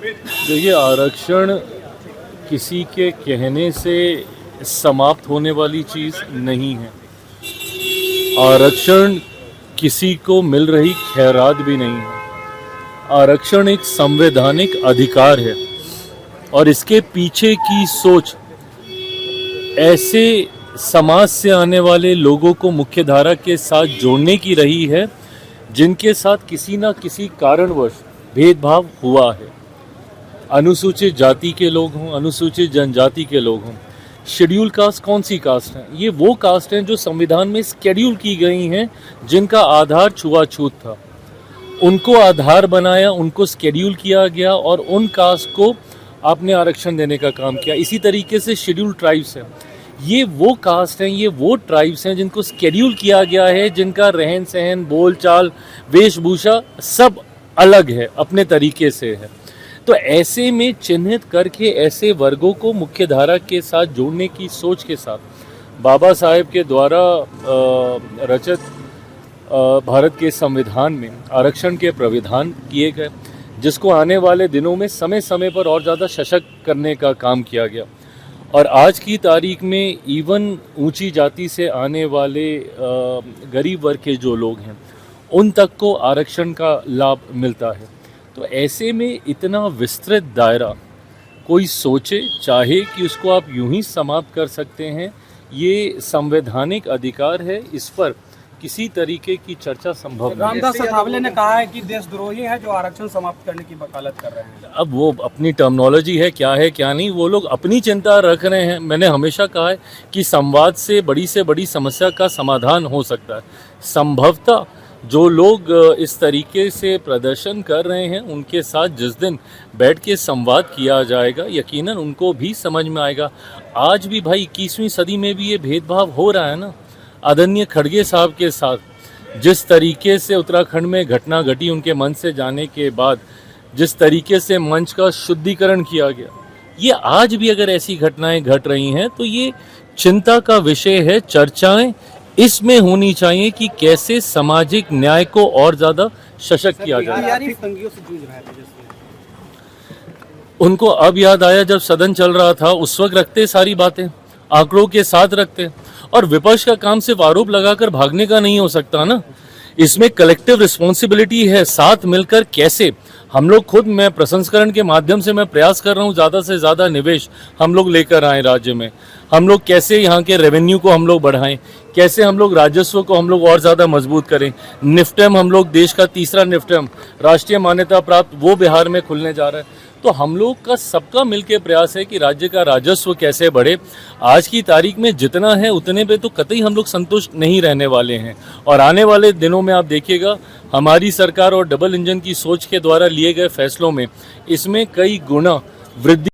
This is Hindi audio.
देखिए, आरक्षण किसी के कहने से समाप्त होने वाली चीज़ नहीं है। आरक्षण किसी को मिल रही खैरात भी नहीं है। आरक्षण एक संवैधानिक अधिकार है और इसके पीछे की सोच ऐसे समाज से आने वाले लोगों को मुख्यधारा के साथ जोड़ने की रही है जिनके साथ किसी न किसी कारणवश भेदभाव हुआ है। अनुसूचित जाति के लोग हों, अनुसूचित जनजाति के लोग हों। शेड्यूल कास्ट कौन सी कास्ट है? ये वो कास्ट हैं जो संविधान में शेड्यूल की गई हैं, जिनका आधार छुआछूत था। उनको आधार बनाया, उनको शेड्यूल किया गया और उन कास्ट को आपने आरक्षण देने का काम किया। इसी तरीके से शेड्यूल ट्राइब्स हैं, ये वो कास्ट हैं, ये वो ट्राइब्स हैं जिनको शेड्यूल किया गया है, जिनका रहन सहन, बोलचाल, वेशभूषा सब अलग है, अपने तरीके से है। तो ऐसे में चिन्हित करके ऐसे वर्गों को मुख्यधारा के साथ जोड़ने की सोच के साथ बाबा साहेब के द्वारा रचित भारत के संविधान में आरक्षण के प्राविधान किए गए, जिसको आने वाले दिनों में समय समय पर और ज़्यादा सशक्त करने का काम किया गया। और आज की तारीख में इवन ऊंची जाति से आने वाले गरीब वर्ग के जो लोग हैं, उन तक को आरक्षण का लाभ मिलता है। तो ऐसे में इतना विस्तृत दायरा कोई सोचे चाहे कि उसको आप यूं ही समाप्त कर सकते हैं, ये संवैधानिक अधिकार है, इस पर किसी तरीके की चर्चा संभव नहीं। रामदास अठावले ने कहा है कि देशद्रोही है जो आरक्षण समाप्त करने की वकालत कर रहे हैं। अब वो अपनी टर्मिनोलॉजी है, क्या है क्या नहीं, वो लोग अपनी चिंता रख रहे हैं। मैंने हमेशा कहा है कि संवाद से बड़ी समस्या का समाधान हो सकता है। संभवतः जो लोग इस तरीके से प्रदर्शन कर रहे हैं, उनके साथ जिस दिन बैठ के संवाद किया जाएगा, यकीनन उनको भी समझ में आएगा। आज भी भाई 21वीं सदी में भी ये भेदभाव हो रहा है ना। आदरणीय खड़गे साहब के साथ जिस तरीके से उत्तराखंड में घटना घटी, उनके मन से जाने के बाद जिस तरीके से मंच का शुद्धिकरण किया गया, ये आज भी अगर ऐसी घटनाएं घट रही हैं तो ये चिंता का विषय है। चर्चाएं इसमें होनी चाहिए कि कैसे सामाजिक न्याय को और ज्यादा सशक्त किया जाए। उनको अब याद आया जब सदन चल रहा था, उस वक्त रखते सारी बातें, आंकड़ों के साथ रखते। और विपक्ष का काम सिर्फ आरोप लगाकर भागने का नहीं हो सकता ना, इसमें कलेक्टिव रिस्पॉन्सिबिलिटी है। साथ मिलकर कैसे हम लोग खुद, मैं प्रसंस्करण के माध्यम से मैं प्रयास कर रहा हूँ ज़्यादा से ज़्यादा निवेश हम लोग लेकर आए राज्य में। हम लोग कैसे यहाँ के रेवेन्यू को हम लोग बढ़ाएं, कैसे हम लोग राजस्व को हम लोग और ज़्यादा मजबूत करें। निफ्टम हम लोग देश का तीसरा निफ्टम राष्ट्रीय मान्यता प्राप्त वो बिहार में खुलने जा रहा है। तो हम लोग का सबका मिलकर प्रयास है कि राज्य का राजस्व कैसे बढ़े। आज की तारीख में जितना है उतने पे तो कतई हम लोग संतुष्ट नहीं रहने वाले हैं। और आने वाले दिनों में आप देखिएगा, हमारी सरकार और डबल इंजन की सोच के द्वारा लिए गए फैसलों में इसमें कई गुना वृद्धि